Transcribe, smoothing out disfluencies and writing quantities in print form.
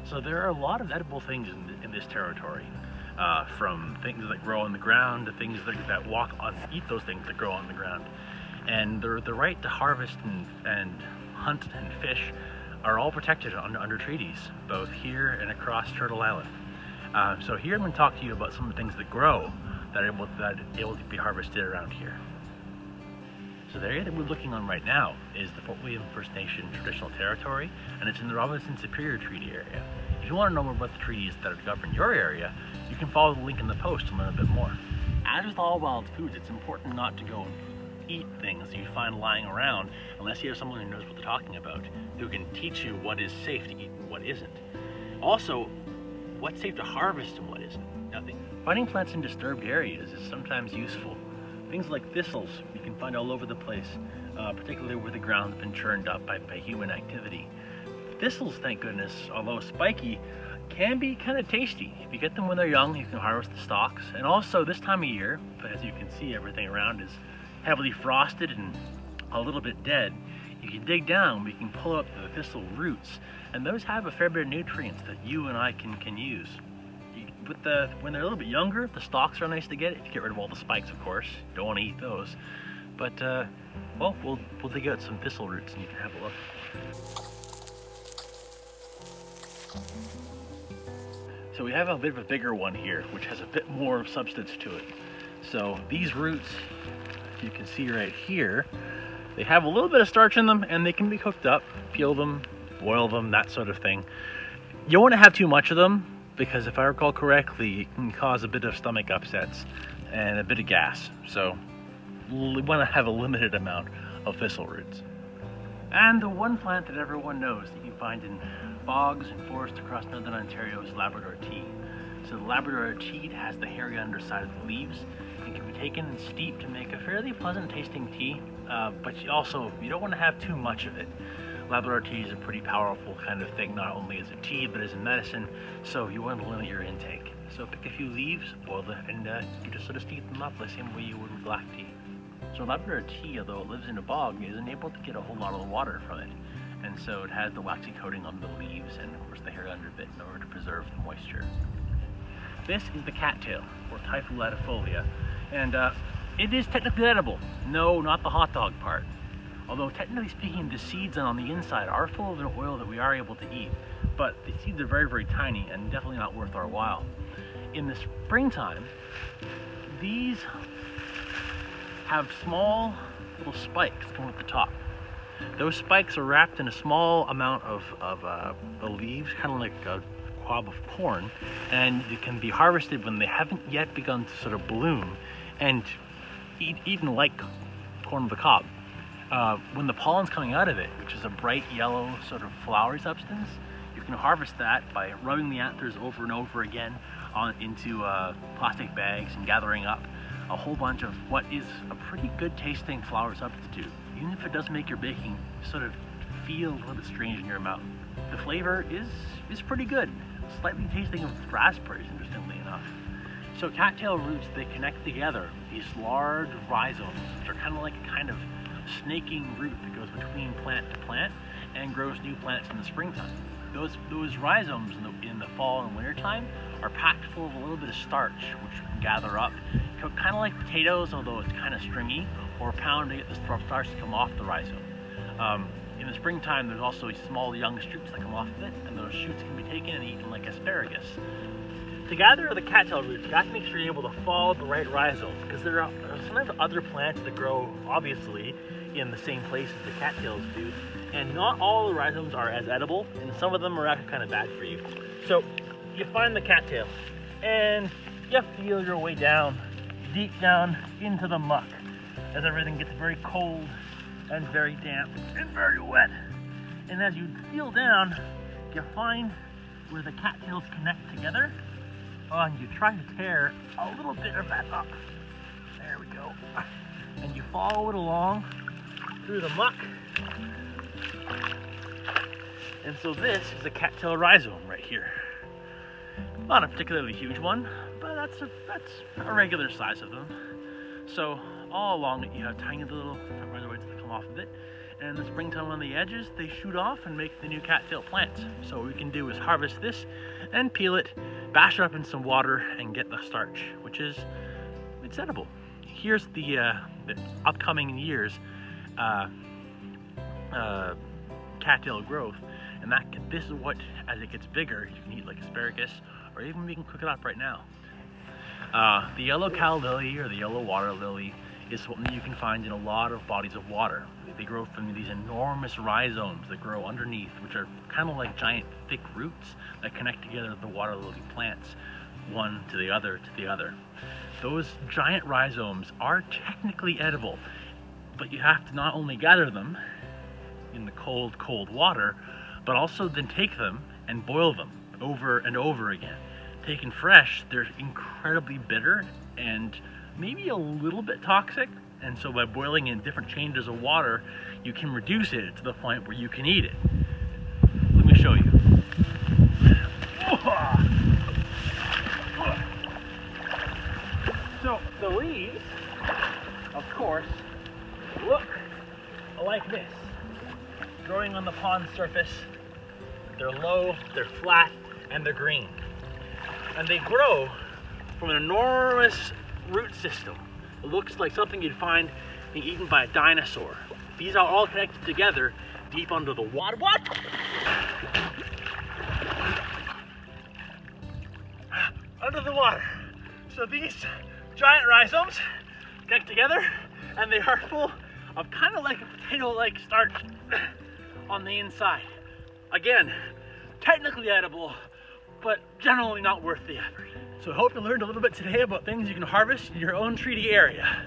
So there are a lot of edible things in this territory, from things that grow on the ground to things that walk on, eat those things that grow on the ground. And the right to harvest and hunt and fish are all protected under treaties, both here and across Turtle Island. So here I'm going to talk to you about some of the things that grow that are able to be harvested around here. So the area that we're looking on right now is the Fort William First Nation traditional territory, and it's in the Robinson Superior Treaty area. If you want to know more about the treaties that govern your area, you can follow the link in the post to learn a bit more. As with all wild foods, it's important not to go and eat things that you find lying around unless you have someone who knows what they're talking about, who can teach you what is safe to eat and what isn't. Also, what's safe to harvest and what isn't. Nothing. Finding plants in disturbed areas is sometimes useful. Things like thistles you can find all over the place, particularly where the ground's been churned up by human activity. Thistles, thank goodness, although spiky, can be kind of tasty. If you get them when they're young, you can harvest the stalks. And also this time of year, as you can see, everything around is heavily frosted and a little bit dead. If you dig down, we can pull up the thistle roots, and those have a fair bit of nutrients that you and I can use. When they're a little bit younger, the stalks are nice to get if you get rid of all the spikes, of course. Don't want to eat those. But, well, we'll dig out some thistle roots and you can have a look. So we have a bit of a bigger one here, which has a bit more substance to it. So these roots, you can see right here, they have a little bit of starch in them and they can be cooked up, peel them, boil them, that sort of thing. You don't want to have too much of them because if I recall correctly, it can cause a bit of stomach upsets and a bit of gas. So we want to have a limited amount of thistle roots. And the one plant that everyone knows that you can find in bogs and forests across northern Ontario is Labrador Tea. So the Labrador Tea has the hairy underside of the leaves and can be taken and steeped to make a fairly pleasant tasting tea, but you don't want to have too much of it. Labrador tea is a pretty powerful kind of thing, not only as a tea, but as a medicine, so you want to limit your intake. So pick a few leaves, boil them, and you just sort of steep them up the same way you would with black tea. So Labrador tea, although it lives in a bog, isn't able to get a whole lot of the water from it. And so it has the waxy coating on the leaves and of course the hairy underbit in order to preserve the moisture. This is the cattail, or Typha latifolia, and it is technically edible. No, not the hot dog part. Although technically speaking, the seeds on the inside are full of an oil that we are able to eat, but the seeds are very, very tiny and definitely not worth our while. In the springtime, these have small little spikes coming at the top. Those spikes are wrapped in a small amount of the leaves, kind of like a cob of corn, and it can be harvested when they haven't yet begun to sort of bloom and eaten like corn on the cob. When the pollen's coming out of it, which is a bright yellow sort of flowery substance, you can harvest that by rubbing the anthers over and over again into plastic bags and gathering up a whole bunch of what is a pretty good tasting flour substitute. Even if it does make your baking sort of feel a little bit strange in your mouth. The flavor is pretty good, slightly tasting of raspberries, interestingly enough. So cattail roots, they connect together with these large rhizomes, which are kind of like a kind of snaking root that goes between plant to plant and grows new plants in the springtime. Those rhizomes in the fall and winter time are packed full of a little bit of starch, which you can gather up, kind of like potatoes, although it's kind of stringy, or pound to get the starch to come off the rhizome. In the springtime, there's also small young shoots that come off of it, and those shoots can be taken and eaten like asparagus. To gather the cattail roots, you have to make sure you're able to follow the right rhizomes, because there are sometimes other plants that grow, obviously, in the same place as the cattails do, and not all the rhizomes are as edible, and some of them are actually kind of bad for you. So you find the cattail, and you feel your way down, deep down into the muck, as everything gets very cold and very damp and very wet. And as you feel down, you find where the cattails connect together, and you try to tear a little bit of that up. There we go. And you follow it along through the muck. And so this is a cattail rhizome right here. Not a particularly huge one, but that's a regular size of them. So all along it, you have tiny little rhizoids that come off of it, and in the springtime on the edges, they shoot off and make the new cattail plants. So what we can do is harvest this and peel it, bash it up in some water, and get the starch, which is, it's edible. Here's the upcoming years cattail growth, and this is what, as it gets bigger, you can eat like asparagus, or even we can cook it up right now. The yellow calla lily or the yellow water lily is something you can find in a lot of bodies of water. They grow from these enormous rhizomes that grow underneath, which are kind of like giant thick roots that connect together the water lily plants, one to the other to the other. Those giant rhizomes are technically edible, but you have to not only gather them in the cold, cold water, but also then take them and boil them over and over again. Taken fresh, they're incredibly bitter and maybe a little bit toxic, and so by boiling in different changes of water, you can reduce it to the point where you can eat it. Let me show you. So the leaves, of course, look like this. Growing on the pond surface, they're low, they're flat, and they're green. And they grow from an enormous root system. It looks like something you'd find being eaten by a dinosaur. These are all connected together deep under the water. What? Under the water. So these giant rhizomes connect together, and they are full of kind of like a potato-like starch on the inside. Again, technically edible, but generally not worth the effort. So I hope you learned a little bit today about things you can harvest in your own treaty area.